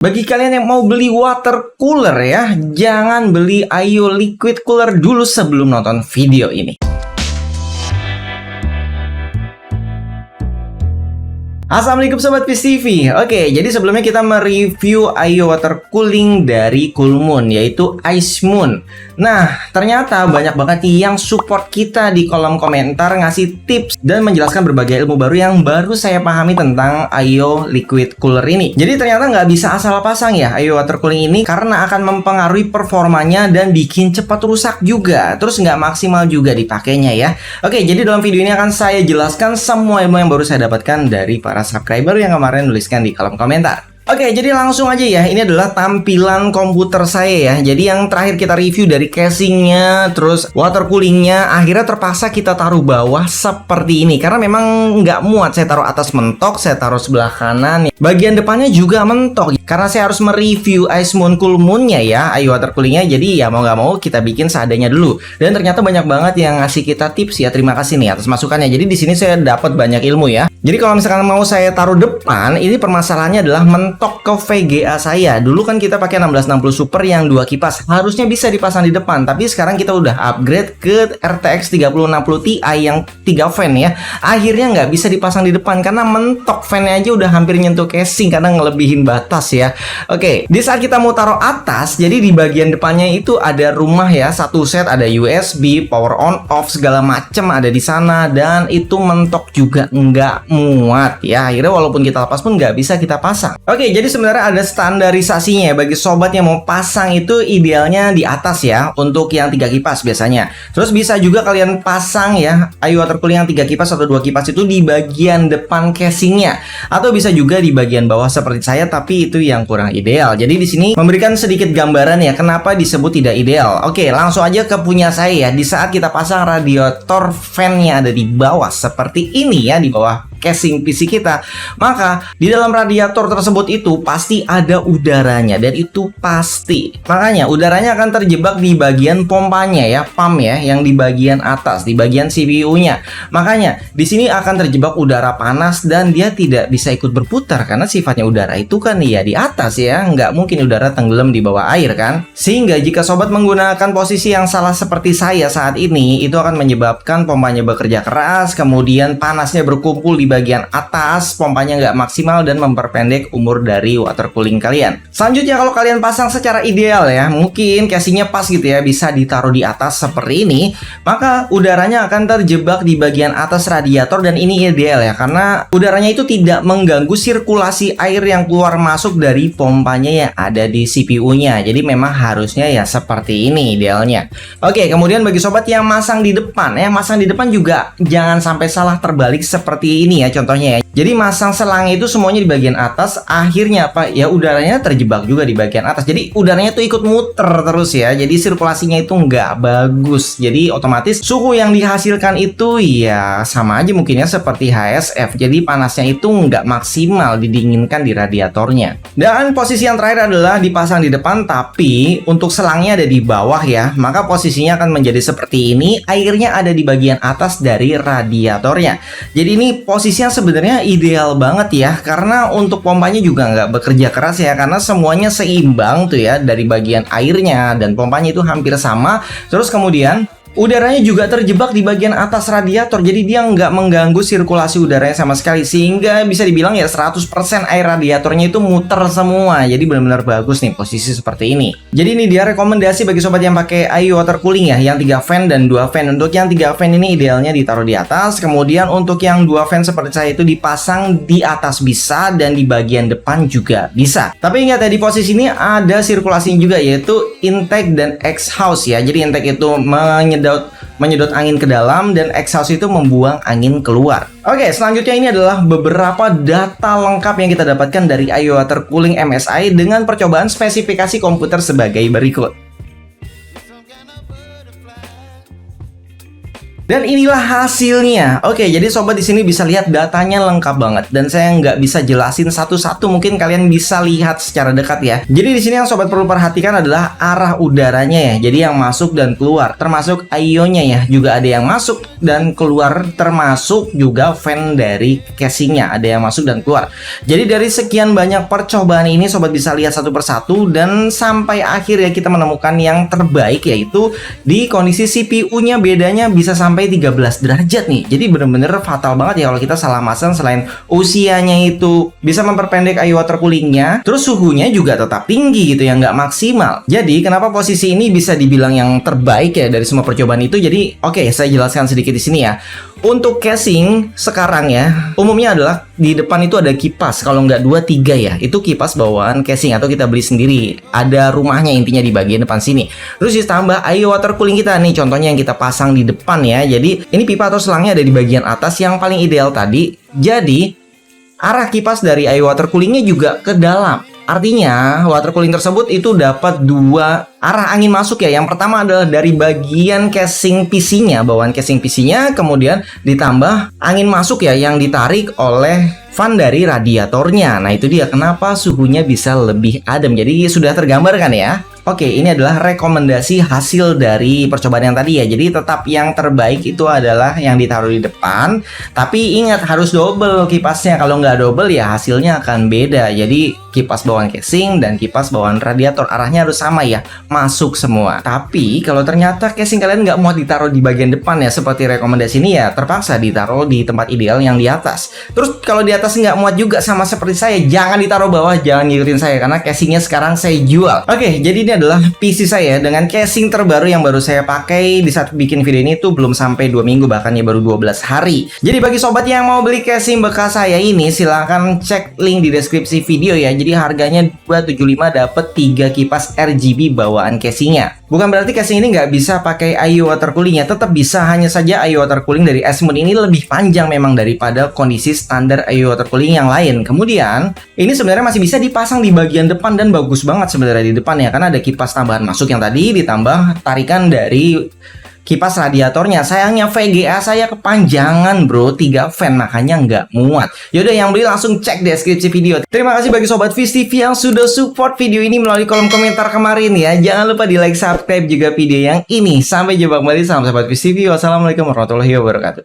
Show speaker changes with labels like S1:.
S1: Bagi kalian yang mau beli water cooler ya, jangan beli Ayo Liquid Cooler dulu sebelum nonton video ini. Assalamualaikum Sobat Fish TV. Oke, jadi sebelumnya kita mereview Ayo Water Cooling dari Coolmoon, yaitu Ice Moon. Nah, ternyata banyak banget yang support kita di kolom komentar, ngasih tips dan menjelaskan berbagai ilmu baru yang baru saya pahami tentang Ayo Liquid Cooler ini. Jadi ternyata nggak bisa asal pasang ya Ayo Water Cooling ini, karena akan mempengaruhi performanya dan bikin cepat rusak juga. Terus nggak maksimal juga dipakainya ya. Oke, jadi dalam video ini akan saya jelaskan semua ilmu yang baru saya dapatkan dari para subscriber yang kemarin nuliskan di kolom komentar. Oke, jadi langsung aja ya. Ini adalah tampilan komputer saya ya. Jadi yang terakhir kita review dari casingnya, terus water coolingnya, akhirnya terpaksa kita taruh bawah seperti ini. Karena memang nggak muat saya taruh atas mentok, saya taruh sebelah kanan. Bagian depannya juga mentok. Karena saya harus mereview Ice Moon Coolmoon-nya ya, Ayo Water Coolingnya. Jadi ya mau nggak mau kita bikin seadanya dulu. Dan ternyata banyak banget yang ngasih kita tips ya. Terima kasih nih atas masukannya. Jadi di sini saya dapat banyak ilmu ya. Jadi kalau misalkan mau saya taruh depan, ini permasalahannya adalah mentok ke VGA saya. Dulu kan kita pakai 1660 Super yang 2 kipas, harusnya bisa dipasang di depan. Tapi sekarang kita udah upgrade ke RTX 3060 Ti yang 3 fan ya. Akhirnya nggak bisa dipasang di depan karena mentok, fan-nya aja udah hampir nyentuh casing karena ngelebihin batas ya. Oke, di saat kita mau taruh atas, jadi di bagian depannya itu ada rumah ya, satu set, ada USB, power on off segala macem ada di sana, dan itu mentok juga nggak muat ya. Akhirnya walaupun kita lepas pun nggak bisa kita pasang. Oke, jadi sebenarnya ada standarisasinya ya. Bagi sobat yang mau pasang itu idealnya di atas ya, untuk yang 3 kipas biasanya. Terus bisa juga kalian pasang ya Ayo Water Cooling yang 3 kipas atau 2 kipas itu di bagian depan casingnya, atau bisa juga di bagian bawah seperti saya, tapi itu yang kurang ideal. Jadi di sini memberikan sedikit gambaran ya kenapa disebut tidak ideal. Oke, langsung aja ke punya saya ya. Di saat kita pasang radiator fan-nya ada di bawah seperti ini ya, di bawah casing PC kita, maka di dalam radiator tersebut itu pasti ada udaranya, dan itu pasti. Makanya udaranya akan terjebak di bagian pompanya ya, pump ya, yang di bagian atas, di bagian CPU-nya. Makanya di sini akan terjebak udara panas dan dia tidak bisa ikut berputar karena sifatnya udara itu kan ya di atas ya, nggak mungkin udara tenggelam di bawah air kan. Sehingga jika sobat menggunakan posisi yang salah seperti saya saat ini, itu akan menyebabkan pompanya bekerja keras, kemudian panasnya berkumpul di bagian atas, pompanya nggak maksimal dan memperpendek umur dari water cooling kalian. Selanjutnya kalau kalian pasang secara ideal ya, mungkin casingnya pas gitu ya, bisa ditaruh di atas seperti ini, maka udaranya akan terjebak di bagian atas radiator, dan ini ideal ya, karena udaranya itu tidak mengganggu sirkulasi air yang keluar masuk dari pompanya yang ada di CPU-nya. Jadi memang harusnya ya seperti ini idealnya. Oke, kemudian bagi sobat yang masang di depan ya, masang di depan juga jangan sampai salah terbalik seperti ini ya contohnya ya. Jadi masang selang itu semuanya di bagian atas, akhirnya apa ya, udaranya terjebak juga di bagian atas. Jadi udaranya tuh ikut muter terus ya. Jadi sirkulasinya itu nggak bagus. Jadi otomatis suhu yang dihasilkan itu ya sama aja mungkinnya seperti HSF. Jadi panasnya itu nggak maksimal didinginkan di radiatornya. Dan posisi yang terakhir adalah dipasang di depan, tapi untuk selangnya ada di bawah ya. Maka posisinya akan menjadi seperti ini. Airnya ada di bagian atas dari radiatornya. Jadi ini posisinya sebenarnya ideal banget ya, karena untuk pompanya juga nggak bekerja keras ya, karena semuanya seimbang tuh ya, dari bagian airnya dan pompanya itu hampir sama. Terus kemudian udaranya juga terjebak di bagian atas radiator, jadi dia nggak mengganggu sirkulasi udaranya sama sekali, sehingga bisa dibilang ya 100% air radiatornya itu muter semua. Jadi benar-benar bagus nih posisi seperti ini. Jadi ini dia rekomendasi bagi sobat yang pakai Ayo Water Cooling ya, yang 3 fan dan 2 fan. Untuk yang 3 fan ini idealnya ditaruh di atas, kemudian untuk yang 2 fan seperti saya itu dipasang di atas bisa, dan di bagian depan juga bisa. Tapi ingat ya, di posisi ini ada sirkulasinya juga, yaitu intake dan exhaust ya. Jadi intake itu menyedot angin ke dalam, dan exhaust itu membuang angin keluar. Oke, selanjutnya ini adalah beberapa data lengkap yang kita dapatkan dari Ayo Water Cooling MSI dengan percobaan spesifikasi komputer sebagai berikut. Dan inilah hasilnya. Oke, jadi sobat di sini bisa lihat datanya lengkap banget dan saya nggak bisa jelasin satu-satu, mungkin kalian bisa lihat secara dekat ya. Jadi di sini yang sobat perlu perhatikan adalah arah udaranya ya. Jadi yang masuk dan keluar, termasuk IO-nya ya. Juga ada yang masuk dan keluar, termasuk juga fan dari casingnya, ada yang masuk dan keluar. Jadi dari sekian banyak percobaan ini sobat bisa lihat satu persatu dan sampai akhir ya kita menemukan yang terbaik, yaitu di kondisi CPU-nya bedanya bisa sampai 13 derajat nih. Jadi bener-bener fatal banget ya kalau kita salah masang. Selain usianya itu bisa memperpendek IO water coolingnya, terus suhunya juga tetap tinggi gitu ya, nggak maksimal. Jadi kenapa posisi ini bisa dibilang yang terbaik ya dari semua percobaan itu? Jadi oke, saya jelaskan sedikit di sini ya. Untuk casing sekarang ya, umumnya adalah di depan itu ada kipas, kalau nggak 2, 3 ya. Itu kipas bawaan casing atau kita beli sendiri. Ada rumahnya intinya di bagian depan sini. Terus ditambah IO water cooling kita nih, contohnya yang kita pasang di depan ya. Jadi ini pipa atau selangnya ada di bagian atas yang paling ideal tadi. Jadi arah kipas dari IO water coolingnya juga ke dalam. Artinya water cooling tersebut itu dapat dua arah angin masuk ya. Yang pertama adalah dari bagian casing PC-nya, bawaan casing PC-nya, kemudian ditambah angin masuk ya yang ditarik oleh fan dari radiatornya. Nah itu dia kenapa suhunya bisa lebih adem. Jadi sudah tergambar kan ya. Oke, ini adalah rekomendasi hasil dari percobaan yang tadi ya. Jadi tetap yang terbaik itu adalah yang ditaruh di depan. Tapi ingat harus double kipasnya. Kalau nggak double ya hasilnya akan beda. Jadi kipas bawaan casing dan kipas bawaan radiator arahnya harus sama ya, masuk semua. Tapi kalau ternyata casing kalian nggak mau ditaruh di bagian depan ya, seperti rekomendasi ini ya, terpaksa ditaruh di tempat ideal yang di atas. Terus kalau di atas nggak muat juga sama seperti saya, jangan ditaruh bawah, jangan ngikutin saya karena casingnya sekarang saya jual. Oke, jadi ini adalah PC saya dengan casing terbaru yang baru saya pakai di saat bikin video ini tuh belum sampai 2 minggu, bahkan ya baru 12 hari. Jadi bagi sobat yang mau beli casing bekas saya ini, silahkan cek link di deskripsi video ya. Jadi harganya 275 dapat 3 kipas RGB bawaan casingnya. Bukan berarti casing ini nggak bisa pakai IO water coolingnya, tetap bisa, hanya saja IO water cooling dari Icemoon ini lebih panjang memang daripada kondisi standar IO water cooling yang lain. Kemudian ini sebenarnya masih bisa dipasang di bagian depan dan bagus banget sebenarnya di depan ya, karena ada kipas tambahan masuk yang tadi ditambah tarikan dari kipas radiatornya. Sayangnya VGA saya kepanjangan bro, 3 fan, makanya nggak muat. Yaudah, yang beli langsung cek deskripsi video. Terima kasih bagi sobat Fish TV yang sudah support video ini melalui kolom komentar kemarin ya. Jangan lupa di like, subscribe juga video yang ini. Sampai jumpa kembali, salam sobat Fish TV. Wassalamualaikum warahmatullahi wabarakatuh.